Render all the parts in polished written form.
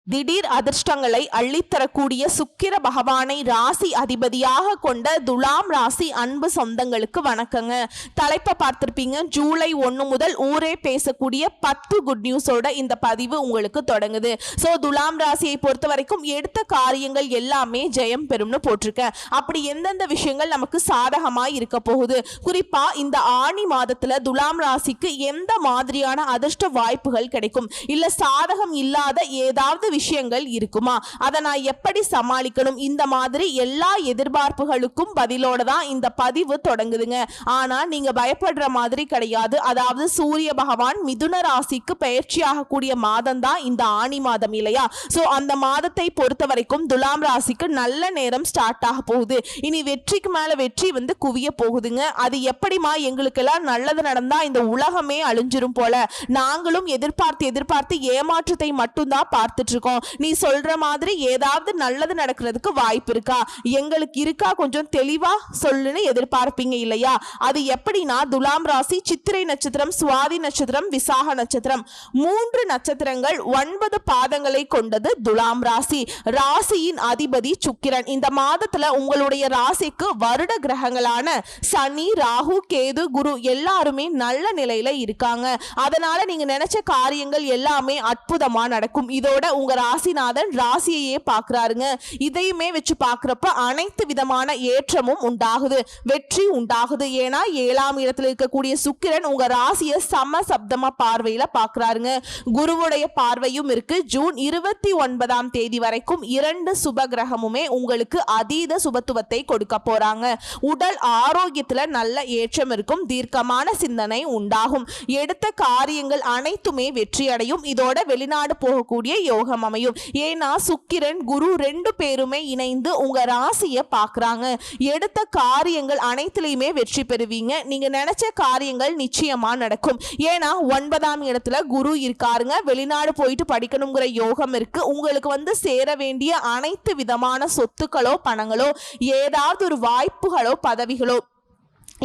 திடீர் அதிர்ஷ்டங்களை அள்ளித்தரக்கூடிய சுக்கிர பகவானை ராசி அதிபதியாக கொண்ட துலாம் ராசி அன்பு சொந்தங்களுக்கு வணக்கங்க. தலைப்பை பார்த்திருப்பீங்க. ஜூலை 1 முதல் ஊரே பேசக்கூடிய 10 குட் நியூஸோட இந்த பதிவு உங்களுக்கு தொடங்குது. ஸோ துலாம் ராசியை பொறுத்த வரைக்கும் எடுத்த காரியங்கள் எல்லாமே ஜெயம் பெறும்னு போட்டிருக்கேன். அப்படி எந்தெந்த விஷயங்கள் நமக்கு சாதகமாய் இருக்க போகுது, குறிப்பா இந்த ஆணி மாதத்துல துலாம் ராசிக்கு எந்த மாதிரியான அதிர்ஷ்ட வாய்ப்புகள் கிடைக்கும், இல்ல சாதகம் இல்லாத ஏதாவது விஷயங்கள் இருக்குமா, அதை நான் எப்படி சமாளிக்கணும், இந்த மாதிரி எல்லா எதிர்பார்ப்புகளுக்கும் பதிலோட தான் இந்த பதிவு தொடங்குதுங்க. ஆனா நீங்க பயப்படுற மாதிரி கிடையாது. அதாவது சூரிய பகவான் மிதுன ராசிக்கு பயிற்சியாக கூடிய மாதம் தான் இந்த ஆணி மாதம் இல்லையா? சோ அந்த மாதத்தை பொறுத்த வரைக்கும் துலாம் ராசிக்கு நல்ல நேரம் ஸ்டார்ட் ஆக போகுது. இனி வெற்றிக்கு மேல வெற்றி குவிய போகுதுங்க. அது எப்படிமா, எங்களுக்கெல்லாம் நல்லது நடந்தா இந்த உலகமே அழிஞ்சிரும் போல, நாங்களும் எதிர்பார்த்து ஏமாற்றத்தை மட்டும்தான் பார்த்துட்டு இருக்கோம். நீ சொல்ற மாதிரி ஏதாவது நல்லது நடக்கிறதுக்கு வாய்ப்பு இருக்கா, எங்களுக்கு இருக்கா, கொஞ்சம் தெளிவா சொல்லுன்னு எதிர்பார்ப்பீங்க இல்லையா? அது எப்படின்னா, துலாம் ராசி சித்திரை நட்சத்திரம், சுவாதி நட்சத்திரம், விசாக நட்சத்திரம், 3 நட்சத்திரங்கள் 9 பாதங்களை கொண்டது துலாம் ராசி. ராசியின் அதிபதி சுக்கிரன். இந்த மாதத்துல உங்களுடைய ராசிக்கு வருட கிரகங்களான சனி, ராகு, கேது, குரு எல்லாருமே நல்ல நிலையில இருக்காங்க. அதனால நீங்க நினைச்ச காரியங்கள் எல்லாமே அற்புதமா நடக்கும். இதோட உங்க ராசிநாதன் ராசியையே பார்க்கிறாருங்க. இதையுமே வச்சு பார்க்கிறப்ப அனைத்து விதமான ஏற்றமும் உண்டாகுது, வெற்றி உண்டாகுது. ஏன்னா 7ஆம் இடத்துல இருக்கக்கூடிய சுக்கிரன் உங்க ராசியை சம சப்தமா பார்வையில பார்க்கிறாருங்க. குருவுடைய பார்வையும் இருக்கு. ஜூன் 29ஆம் தேதி வரைக்கும் 2 சுப கிரகமுமே உங்களுக்கு அதீத சுபத்துவத்தை கொடுக்க போறாங்க. உடல் ஆரோக்கியத்துல நல்ல ஏற்றம் இருக்கும். தீர்க்கமான சிந்தனை உண்டாகும். எடுத்த காரியங்கள் அனைத்துமே வெற்றி அடையும். இதோட வெளிநாடு போகக்கூடிய யோகம் அமையும். ஏன்னா சுக்கிரன் குரு 2 பேருமே இணைந்து உங்க ராசியை பார்க்கறாங்க. எடுத்த காரியங்கள் அனைத்திலையுமே வெற்றி பெறுவீங்க. நீங்க நினைச்ச காரியங்கள் நிச்சயமா நடக்கும். ஏன்னா 9ஆம் இடத்துல குரு இருக்காருங்க. வெளிநாடு போயிட்டு படிக்கணுங்கிற யோகம் இருக்கு. உங்களுக்கு சேர வேண்டிய அனைத்து விதமான சொத்துக்களோ பணங்களோ ஏதாவது ஒரு வாய்ப்புகளோ பதவிகளோ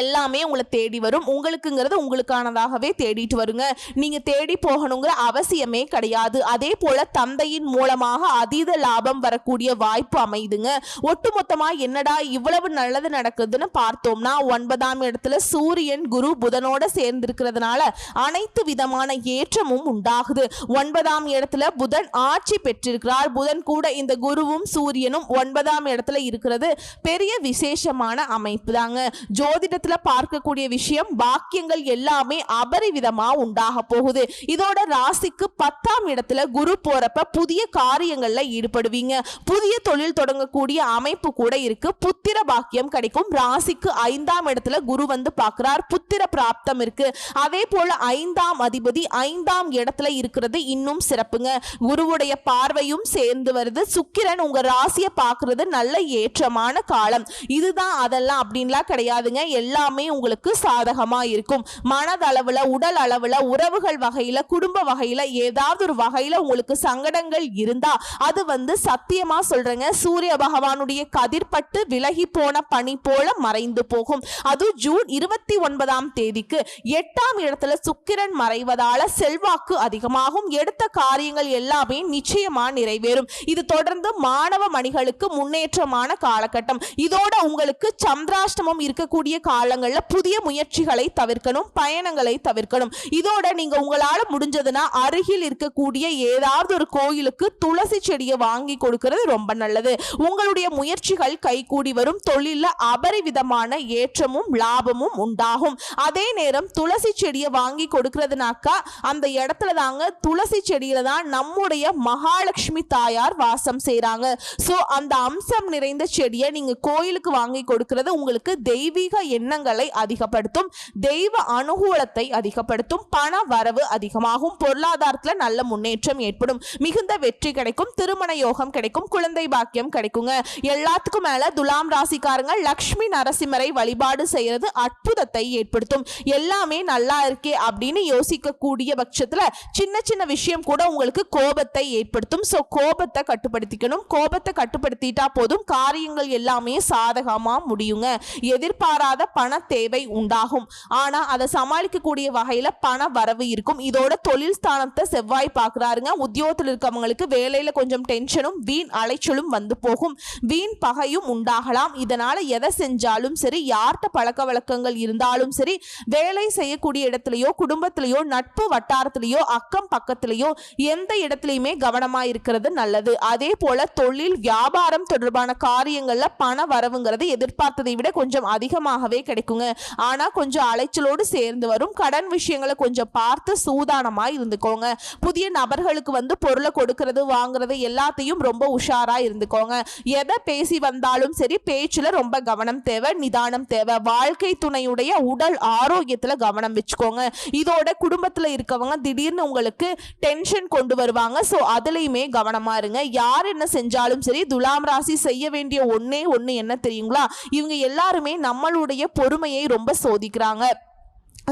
எல்லாமே உங்களை தேடி வரும். உங்களுக்குங்கிறது உங்களுக்கானதாகவே தேடிட்டு வருங்க. நீங்க தேடி போகணுங்கிற அவசியமே கிடையாது. அதே போல தந்தையின் மூலமாக அதீத லாபம் வரக்கூடிய வாய்ப்பு அமைதுங்க. ஒட்டுமொத்தமா என்னடா இவ்வளவு நல்லது நடக்குதுன்னு பார்த்தோம்னா, 9ஆம் இடத்துல சூரியன் குரு புதனோட சேர்ந்திருக்கிறதுனால அனைத்து விதமான ஏற்றமும் உண்டாகுது. 9ஆம் இடத்துல புதன் ஆட்சி பெற்றிருக்கிறார். புதன் கூட இந்த குருவும் சூரியனும் 9ஆம் இடத்துல இருக்கிறது பெரிய விசேஷமான அமைப்பு தாங்க. ஜோதிட பார்க்கக்கூடிய விஷயம், பாக்கியங்கள் எல்லாமே அபரிவிதமா உண்டாக போகுது. இதோட ராசிக்கு 10ஆம் இடத்துல குரு போறப்ப புதிய காரியங்கள்ல ஈடுபடுவீங்க. புதிய தொழில் தொடங்கக்கூடிய அமைப்பு கூட இருக்கு. புத்திர பாக்கியம் கிடைக்கும். ராசிக்கு 5ஆம் இடத்துல குரு பார்க்கிறார். புத்திர பிராப்தம் இருக்கு. அதே போல 5ஆம் அதிபதி 5ஆம் இடத்துல இருக்கிறது இன்னும் சிறப்புங்க. குருவுடைய பார்வையும் சேர்ந்து வருது. சுக்கிரன் உங்க ராசியை பார்க்கிறது நல்ல ஏற்றமான காலம். இதுதான் அதெல்லாம் அப்படின்லாம் கிடையாதுங்க. எல்லாமே உங்களுக்கு சாதகமா இருக்கும். மனதளவுல, உடல் அளவுல, உறவுகள் வகையில, குடும்ப வகையில ஏதாவது ஒரு வகையில உங்களுக்கு சங்கடங்கள் இருந்தா அது சத்தியமா சொல்றேங்க, சூரிய பகவானுடைய கதிர்பட்டு விலகி போன பனி போல மறைந்து போகும். அது ஜூன் 29ஆம் தேதிக்கு 8ஆம் இடத்துல சுக்கிரன் மறைவதால செல்வாக்கு அதிகமாகும். எடுத்த காரியங்கள் எல்லாமே நிச்சயமா நிறைவேறும். இது தொடர்ந்து மாணவ மணிகளுக்கு முன்னேற்றமான காலகட்டம். இதோட உங்களுக்கு சந்திராஷ்டமம் இருக்கக்கூடிய காலங்கள்ல புதிய முயற்சிகளை தவிர்க்கணும், பயணங்களை தவிர்க்கணும். இதோட நீங்க உங்களால முடிஞ்சதுன்னா அருகில் இருக்கக்கூடிய ஏதாவது ஒரு கோயிலுக்கு துளசி செடியை வாங்கி கொடுக்கிறது ரொம்ப நல்லது. உங்களுடைய முயற்சிகள் கைகூடி வரும். தொழில அபரிவிதமான ஏற்றமும் லாபமும் உண்டாகும். அதே நேரம் துளசி செடியை வாங்கி கொடுக்கிறதுனாக்கா அந்த இடத்துல தாங்க, துளசி செடியில தான் நம்முடைய மகாலட்சுமி தாயார் வாசம் செய்றாங்க. சோ அந்த அம்சம் நிறைந்த செடியை நீங்க கோயிலுக்கு வாங்கி கொடுக்கிறது உங்களுக்கு தெய்வீக எண்ணங்களை அதிகப்படுத்தும், தெய்வ அனுகூலத்தை அதிகப்படுத்தும், பண வரவு அதிகமாகும், பொருளாதாரத்தில் நல்ல முன்னேற்றம் ஏற்படும், மிகுந்த வெற்றி கிடைக்கும், திருமண யோகம் கிடைக்கும், குழந்தை பாக்கியம் கிடைக்குங்க. எல்லாத்துக்கும் மேல துலாம் ராசிக்காரங்க லக்ஷ்மி நரசிம்மரை வழிபாடு செய்யறது அற்புதத்தை ஏற்படுத்தும். எல்லாமே நல்லா இருக்கே அப்படின்னு யோசிக்கக்கூடிய பட்சத்துல சின்ன சின்ன விஷயம் கூட உங்களுக்கு கோபத்தை ஏற்படுத்தும். சோ கோபத்தை கட்டுப்படுத்திக்கணும். கோபத்தை கட்டுப்படுத்திட்டா போதும், காரியங்கள் எல்லாமே சாதகமா முடியுங்க. எதிர்பாராத பண தேவை உண்டாகும். ஆனா அதை சமாளிக்கக்கூடிய வகையில பண வரவு இருக்கும். இதோட தொழில் ஸ்தானத்தை செவ்வாய் பார்க்கிறாருங்க. உத்தியோகத்தில் இருக்கவங்களுக்கு வேலையில கொஞ்சம் டென்ஷனும் வீண் அலைச்சலும் வந்து போகும். வீண் பகையும் உண்டாகலாம். இதனால எதை செஞ்சாலும் சரி, யார்கிட்ட பழக்க வழக்கங்கள் இருந்தாலும் சரி, வேலை செய்யக்கூடிய இடத்துலயோ குடும்பத்திலேயோ நட்பு வட்டாரத்திலேயோ அக்கம் பக்கத்திலேயோ எந்த இடத்துலையுமே கவனமா இருக்கிறது நல்லது. அதே போல தொழில் வியாபாரம் தொடர்பான காரியங்கள்ல பண வரவுங்கிறது எதிர்பார்த்ததை விட கொஞ்சம் அதிகமாகவே கிடைக்குங்க. ஆனா கொஞ்சம் அலைச்சலோடு சேர்ந்து வரும். கடன் விஷயங்களை கொஞ்சம் பார்த்து சூதானமா இருந்துக்கோங்க. புதிய நபர்களுக்கு வந்து பொருளை கொடுக்கறது வாங்குறது எல்லாத்தையும் ரொம்ப உஷாரா இருந்துக்கோங்க. எதை பேசி வந்தாலும் சரி, பேச்சுல ரொம்ப கவனம் தேவை, நிதானம் தேவை. வாழ்க்கை துணையுடைய உடல் ஆரோக்கியத்துல கவனம் வச்சுக்கோங்க. இதோட குடும்பத்துல இருக்கவங்க திடீர்னு உங்களுக்கு டென்ஷன் கொண்டு வருவாங்க. சோ அதுலயுமே கவனமா இருங்க. யார் என்ன செஞ்சாலும் சரி, துலாம் ராசி செய்ய வேண்டிய ஒண்ணே ஒண்ணு என்ன தெரியுங்களா? இவங்க எல்லாருமே நம்மளுடைய பொறுமையை ரொம்ப சோதிக்கிறாங்க.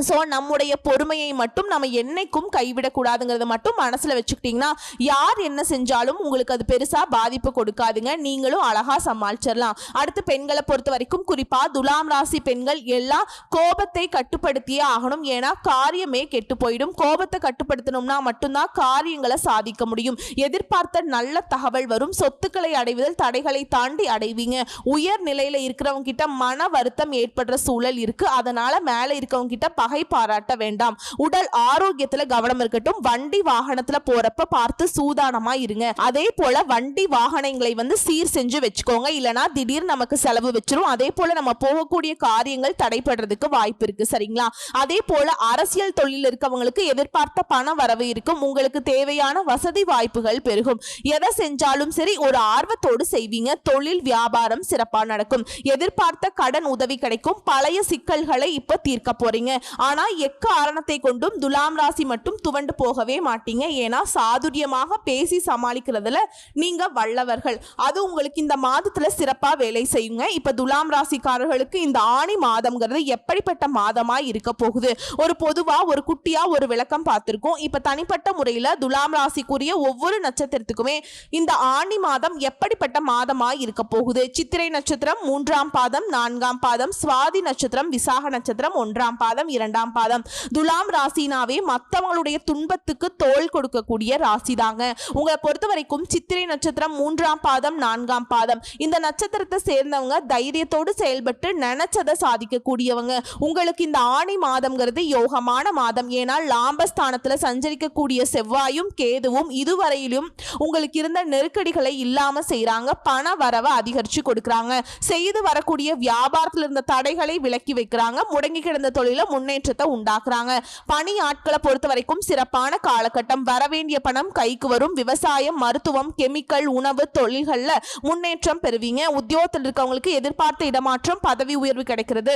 ஸோ நம்முடைய பொறுமையை மட்டும் நம்ம என்னைக்கும் கைவிடக்கூடாதுங்கிறத மட்டும் மனசில் வச்சுக்கிட்டிங்கன்னா யார் என்ன செஞ்சாலும் உங்களுக்கு அது பெருசாக பாதிப்பு கொடுக்காதுங்க. நீங்களும் அழகாக சமாளிச்சிடலாம். அடுத்து பெண்களை பொறுத்த வரைக்கும் குறிப்பாக துலாம் ராசி பெண்கள் எல்லாம் கோபத்தை கட்டுப்படுத்தியே ஆகணும். ஏன்னா காரியமே கெட்டு போயிடும். கோபத்தை கட்டுப்படுத்தணும்னா மட்டும்தான் காரியங்களை சாதிக்க முடியும். எதிர்பார்த்த நல்ல தகவல் வரும். சொத்துக்களை அடைவதில் தடைகளை தாண்டி அடைவீங்க. உயர் நிலையில் இருக்கிறவங்க கிட்ட மன வருத்தம் ஏற்படுற சூழல் இருக்கு. அதனால மேலே இருக்கவங்க கிட்ட பகை பாராட்ட வேண்டாம். உடல் ஆரோக்கியத்துல கவனம் இருக்கட்டும். வண்டி வாகனத்துல போறப்ப பார்த்து சூதானமா இருங்க. அதே போல வண்டி வாகனங்களை வந்து சீர் செஞ்சு வச்சுக்கோங்க. இல்லனா திடீர்னு நமக்கு செலவு வச்சிரும். அதே போல நம்ம போகக்கூடிய காரியங்கள் தடைப்படுறதுக்கு வாய்ப்பு இருக்கு. சரிங்களா? அதே போல அரசியல் தொழில் இருக்கவங்களுக்கு எதிர்பார்த்த பண வரவு இருக்கும். உங்களுக்கு தேவையான வசதி வாய்ப்புகள் பெருகும். எதை செஞ்சாலும் சரி ஒரு ஆர்வத்தோடு செய்வீங்க. தொழில் வியாபாரம் சிறப்பா நடக்கும். எதிர்பார்த்த கடன் உதவி கிடைக்கும். பழைய சிக்கல்களை இப்ப தீர்க்க போறீங்க. ஆனா எக்காரணத்தை கொண்டும் துலாம் ராசி மட்டும் துவண்டு போகவே மாட்டீங்க. ஏன்னா சாதுரியமாக பேசி சமாளிக்கிறதுல நீங்க வல்லவர்கள். அது உங்களுக்கு இந்த மாதத்துல சிறப்பா வேலை செய்யுங்க. இப்ப துலாம் ராசிக்காரர்களுக்கு இந்த ஆணி மாதம்ங்கிறது எப்படிப்பட்ட மாதமா இருக்க போகுது? ஒரு பொதுவா ஒரு குட்டியா ஒரு விளக்கம் பார்த்திருக்கோம். இப்ப தனிப்பட்ட முறையில துலாம் ராசிக்குரிய ஒவ்வொரு நட்சத்திரத்துக்குமே இந்த ஆணி மாதம் எப்படிப்பட்ட மாதமா இருக்க போகுது? சித்திரை நட்சத்திரம் 3ஆம் பாதம் 4ஆம் பாதம், சுவாதி நட்சத்திரம் விசாக நட்சத்திரம் 1ஆம் பாதம் 2ஆம் பாதம். துலாம் ராசினாவே மற்றவங்களுடைய துன்பத்துக்கு தோள் கொடுக்கக்கூடிய ராசி தாங்க. உங்களை பொறுத்த வரைக்கும் சித்திரை நட்சத்திரம் 3ஆம் பாதம் 4ஆம் பாதம் இந்த நட்சத்திரத்தை சேர்ந்தவங்க தைரியத்தோடு செயல்பட்டு நினைச்சதை சாதிக்கக்கூடியவங்க. உங்களுக்கு இந்த ஆணி மாதம்ங்கிறது யோகமான மாதம். ஏன்னா லாபஸ்தானத்துல சஞ்சரிக்கக்கூடிய செவ்வாயும் கேதுவும் இதுவரையிலும் உங்களுக்கு இருந்த நெருக்கடிகளை இல்லாம செய்யறாங்க. பண வரவை அதிகரிச்சு கொடுக்கறாங்க. செய்து வரக்கூடிய வியாபாரத்தில் இருந்த தடைகளை விலக்கி வைக்கிறாங்க. முடங்கி கிடந்த தொழில முன்னேற்றத்தை உண்டாக்குறாங்க. பணி ஆட்களை பொறுத்த வரைக்கும் சிறப்பான காலகட்டம். வரவேண்டிய பணம் கைக்கு வரும். விவசாயம், மருத்துவம், கெமிக்கல், உணவு தொழில்கள்ல முன்னேற்றம் பெறுவீங்க. உத்தியோகத்தில் இருக்கவங்களுக்கு எதிர்பார்த்த இடமாற்றம், பதவி உயர்வு கிடைக்கிறது.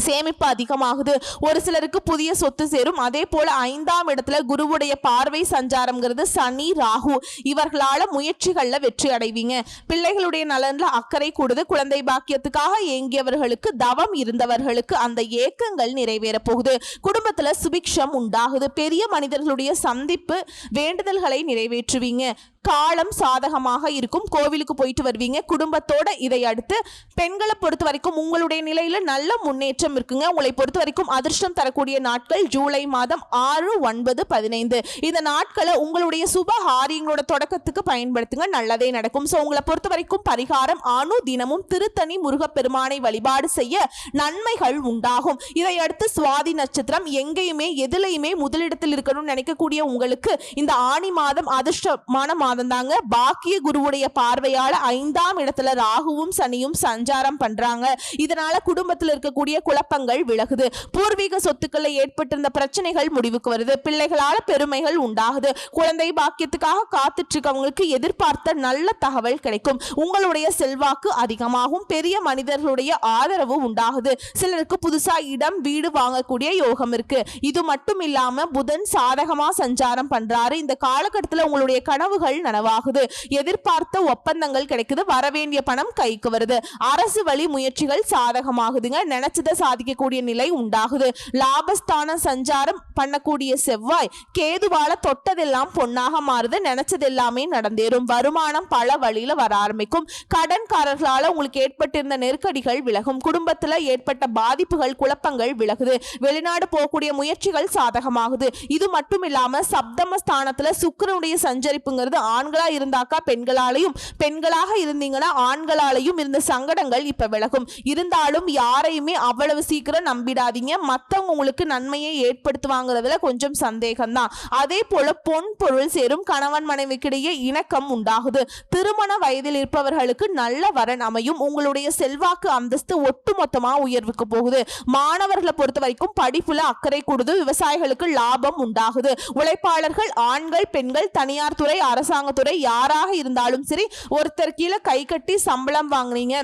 சேமிப்பு அதிகமாகுது. ஒரு சிலருக்கு புதிய சொத்து சேரும். அதே போல 5ஆம் இடத்துல குருவுடைய பார்வை சஞ்சாரம்ங்கிறது சனி ராகு இவர்களால முயற்சிகள்ல வெற்றி அடைவீங்க. பிள்ளைகளுடைய நலன்ல அக்கறை கூடுது. குழந்தை பாக்கியத்துக்காக ஏங்கியவர்களுக்கு, தவம் இருந்தவர்களுக்கு அந்த ஏக்கங்கள் நிறைவேற போகுது. குடும்பத்துல சுபிக்ஷம் உண்டாகுது. பெரிய மனிதர்களுடைய சந்திப்பு வேண்டுதல்களை நிறைவேற்றுவீங்க. காலம் சாதகமாக இருக்கும். கோவிலுக்கு போயிட்டு வருவீங்க குடும்பத்தோட. இதை அடுத்து பெண்களை பொறுத்த வரைக்கும் உங்களுடைய நிலையில நல்ல முன்னேற்றம் இருக்குங்க. உங்களை பொறுத்த வரைக்கும் அதிர்ஷ்டம் தரக்கூடிய நாட்கள் ஜூலை மாதம் 6, 9, 15 இந்த நாட்களை உங்களுடைய சுப காரியங்களோட தொடக்கத்துக்கு பயன்படுத்துங்க. நல்லதே நடக்கும். சோ உங்களை பொறுத்த வரைக்கும் பரிகாரம் அணு தினமும் திருத்தணி முருகப்பெருமானை வழிபாடு செய்ய நன்மைகள் உண்டாகும். இதை அடுத்து சுவாதி நட்சத்திரம். எங்கேயுமே எதுலையுமே முதலிடத்தில் இருக்கணும்னு நினைக்கக்கூடிய உங்களுக்கு இந்த ஆணி மாதம் அதிர்ஷ்டமான மாதம் தாங்க. பாக்கிய குருவுடைய பார்வையால 5ஆம் இடத்துல ராகுவும் சனியும் சஞ்சாரம் பண்றாங்க. இதனால குடும்பத்தில் இருக்கக்கூடிய குழப்பங்கள் விலகுது. பூர்வீக சொத்துக்களை ஏற்பட்டிருந்த பிரச்சனைகள் முடிவுக்கு வருது. பிள்ளைகளால பெருமைகள் உண்டாகுது. குழந்தை பாக்கியத்துக்காக காத்துட்டு இருக்கவங்களுக்கு எதிர்பார்த்த நல்ல தகவல் கிடைக்கும். உங்களுடைய செல்வாக்கு அதிகமாகும். பெரிய மனிதர்களுடைய ஆதரவு உண்டாகுது. சிலருக்கு புதுசா இடம் வீடு வாங்கக்கூடிய யோகம் இருக்கு. இது மட்டும் இல்லாம புதன் சாதகமா சஞ்சாரம் பண்றாரு. இந்த காலகட்டத்தில் உங்களுடைய கனவுகள் நனவாகுது. எதிர்பார்த்த ஒப்பந்தங்கள் கிடைக்குது. வரவேண்டிய பணம் கைக்கு வருது. அரசு வழி முயற்சிகள் சாதகமாகுதுங்க. நினைச்சதை நினைச்சதை சாதிக்கக்கூடிய நிலை உண்டாகுது. லாபஸ்தான சஞ்சாரம் பண்ணக்கூடிய செவ்வாய் கேதுவால தொட்டதெல்லாம் பொன்னாக மாறுது. நினைச்சது எல்லாமே நடந்தேறும். வருமானம் பல வழியில வர ஆரம்பிக்கும். கடன்காரர்களால உங்களுக்கு ஏற்பட்டிருந்த நெருக்கடிகள் விலகும். குடும்பத்துல ஏற்பட்ட பாதிப்புகள் குழப்பங்கள் விலகுது. வெளிநாடு போகக்கூடிய முயற்சிகள் சாதகமாகுது. இது மட்டும் இல்லாம சப்தமஸ்தானத்துல சுக்கிரனுடைய சஞ்சரிப்புங்கிறது ஆண்களா இருந்தாக்கா பெண்களாலையும், பெண்களாக இருந்தீங்கன்னா ஆண்களாலையும் இருந்த சங்கடங்கள் இப்ப விலகும். இருந்தாலும் யாரையுமே அவ்வளவு சீக்கிரம் நம்பிடாதீங்க. மத்தவங்க உங்களுக்கு நன்மையை ஏற்படுத்துவாங்கிறதுல கொஞ்சம் சந்தேகம்தான். அதே போல பொன் பொருள் சேரும். கணவன் மனைவிக்கிடையே இணக்கம் உண்டாகுது. திருமண வயதில் இருப்பவர்களுக்கு நல்ல வரன் அமையும். உங்களுடைய செல்வாக்கு அந்தஸ்து ஒட்டுமொத்தமா உயர்வுக்கு போகுது. மாணவர்களை பொறுத்த வரைக்கும் படிப்புல அக்கறை கூடுது. விவசாயிகளுக்கு லாபம் உண்டாகுது. உழைப்பாளர்கள் ஆண்கள் பெண்கள் தனியார் துறை அரசாங்கத்துறை யாராக இருந்தாலும் சரி ஒருத்தர் கீழே கை கட்டி சம்பளம் வாங்குனீங்க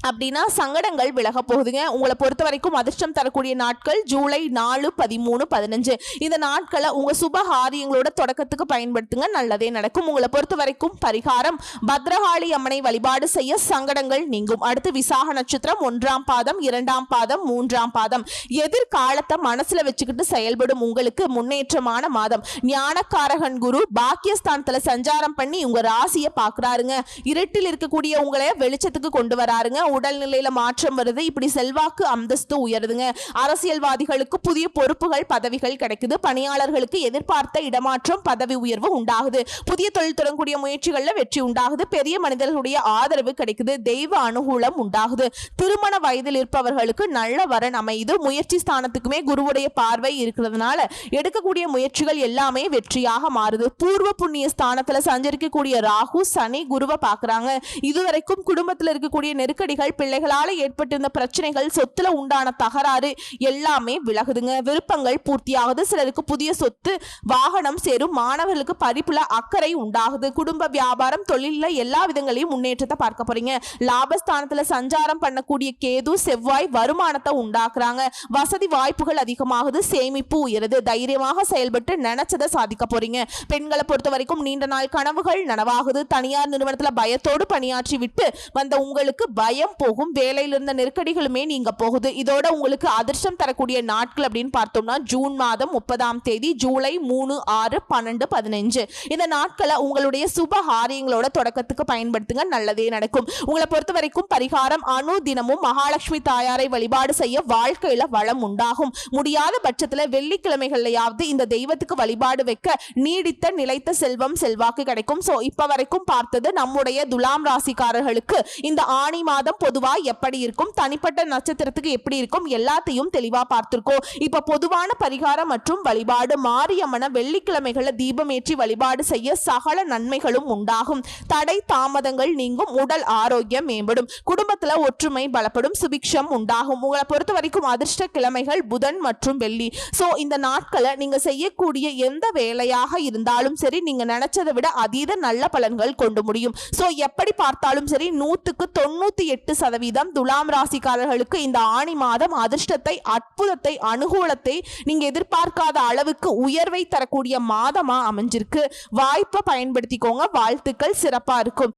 அப்படின்னா சங்கடங்கள் விலக போகுதுங்க. உங்களை பொறுத்த வரைக்கும் அதிர்ஷ்டம் தரக்கூடிய நாட்கள் ஜூலை 4, 13, 15. இந்த நாட்களை உங்க சுப காரியங்களோட தொடக்கத்துக்கு பயன்படுத்துங்க. நல்லதே நடக்கும். உங்களை பொறுத்த வரைக்கும் பரிகாரம் பத்ரகாளி அம்மனை வழிபாடு செய்ய சங்கடங்கள் நீங்கும். அடுத்து விசாக நட்சத்திரம் 1ஆம் பாதம் 2ஆம் பாதம் 3ஆம் பாதம். எதிர்காலத்தை மனசுல வச்சுக்கிட்டு செயல்படும் உங்களுக்கு முன்னேற்றமான மாதம். ஞானக்காரகன் குரு பாக்கியஸ்தானத்துல சஞ்சாரம் பண்ணி உங்க ராசியை பாக்குறாருங்க. இருட்டில் இருக்கக்கூடிய உங்களை வெளிச்சத்துக்கு கொண்டு வராருங்க. உடல்நிலையில மாற்றம் வருது. இப்படி செல்வாக்கு அந்தஸ்து உயருதுங்க. அரசியல்வாதிகளுக்கு புதிய பொறுப்புகள் பதவிகள் கிடைக்குது. பணியாளர்களுக்கு எதிர்பார்த்த இடமாற்றம் பதவி உயர்வு உண்டாகுது. புதிய தொழில் தொடங்கக்கூடிய முயற்சிகள்ல வெற்றி உண்டாகுது. பெரிய மனிதர்களுடைய ஆதரவு கிடைக்குது. தெய்வ அனுகூலம் உண்டாகுது. திருமண வயதில் இருப்பவர்களுக்கு நல்ல வரன் அமையுது. முயற்சி ஸ்தானத்துக்குமே குருவுடைய பார்வை இருக்கிறதுனால எடுக்கக்கூடிய முயற்சிகள் எல்லாமே வெற்றியாக மாறுது. பூர்வ புண்ணிய ஸ்தானத்துல சஞ்சரிக்கக்கூடிய ராகு சனி குருவை பாக்குறாங்க. இதுவரைக்கும் குடும்பத்தில் இருக்கக்கூடிய நெருக்கடிகள் பிள்ளைகளால ஏற்பட்டிருந்த பிரச்சனைகள் சொத்துல உண்டான தகராறு எல்லாமே விலகுதுங்க. விருப்பங்கள் பூர்த்தியாகுது. சிலருக்கு புதிய சொத்து வாகனம் சேரும். மாணவர்களுக்கு படிப்புல அக்கறை உண்டாகுது. குடும்ப வியாபாரம் தொழில எல்லா விதங்களையும் முன்னேற்றத்தை பார்க்க போறீங்க. லாபஸ்தானத்துல சஞ்சாரம் பண்ணக்கூடிய கேது செவ்வாய் வருமானத்தை உண்டாக்குறாங்க. வசதி வாய்ப்புகள் அதிகமாகுது. சேமிப்பு உயருது. தைரியமாக செயல்பட்டு நினைச்சதை சாதிக்க போறீங்க. பெண்களை பொறுத்த வரைக்கும் நீண்ட நாள் கனவுகள் நனவாகுது. தனியார் நிறுவனத்துல பயத்தோடு பணியாற்றி விட்டு வந்த உங்களுக்கு பயம் போகும். வேலையில் இருந்த நெருக்கடிகளுமே நீங்க போகுது. இதோட உங்களுக்கு அதிர்ஷ்டம் தரக்கூடிய நாட்கள் அப்படின்னு பார்த்தோம்னா ஜூன் மாதம் 30ஆம் தேதி, ஜூலை 3, 6, 12, 15. இந்த நாட்களை உங்களுடைய சுப காரியங்களோட தொடக்கத்துக்கு பயன்படுத்துங்க. நல்லதே நடக்கும். உங்களை பொறுத்த வரைக்கும் பரிகாரம் அணு தினமும் மகாலட்சுமி தாயாரை வழிபாடு செய்ய வாழ்க்கையில வளம் உண்டாகும். முடியாத பட்சத்துல வெள்ளிக்கிழமைகள்லயாவது இந்த தெய்வத்துக்கு வழிபாடு வைக்க நீடித்த நிலைத்த செல்வம் செல்வாக்கு கிடைக்கும். சோ இப்ப வரைக்கும் பார்த்தது நம்முடைய துலாம் ராசிக்காரர்களுக்கு இந்த ஆணி மாதம் பொதுவா எப்படி இருக்கும், தனிப்பட்ட நட்சத்திரத்துக்கு எப்படி இருக்கும் எல்லாத்தையும் தெளிவா பார்த்திருக்கோம். இப்ப பொதுவான பரிகாரம் மற்றும் வழிபாடு மாரியம்மன வெள்ளிக்கிழமைகளை தீபம் ஏற்றி வழிபாடு செய்ய சகல நன்மைகளும் உண்டாகும். தடை தாமதங்கள் நீங்கும். உடல் ஆரோக்கியம் மேம்படும். குடும்பத்துல ஒற்றுமை பலப்படும். சுபிக்ஷம் உண்டாகும். உங்களை பொறுத்த வரைக்கும் அதிர்ஷ்ட கிழமைகள் புதன் மற்றும் வெள்ளி. சோ இந்த நாட்களை நீங்க செய்யக்கூடிய எந்த வேலையாக இருந்தாலும் சரி நீங்க நினைச்சதை விட அதீத நல்ல பலன்கள் கொண்டு முடியும். சோ எப்படி பார்த்தாலும் சரி 100க்கு 98% துலாம் ராசிக்காரர்களுக்கு இந்த ஆணி மாதம் அதிர்ஷ்டத்தை அற்புதத்தை அனுகூலத்தை நீங்க எதிர்பார்க்காத அளவுக்கு உயர்வை தரக்கூடிய மாதமா அமைஞ்சிருக்கு. வாய்ப்பை பயன்படுத்திக்கோங்க. வாழ்த்துக்கள். சிறப்பா இருக்கும்.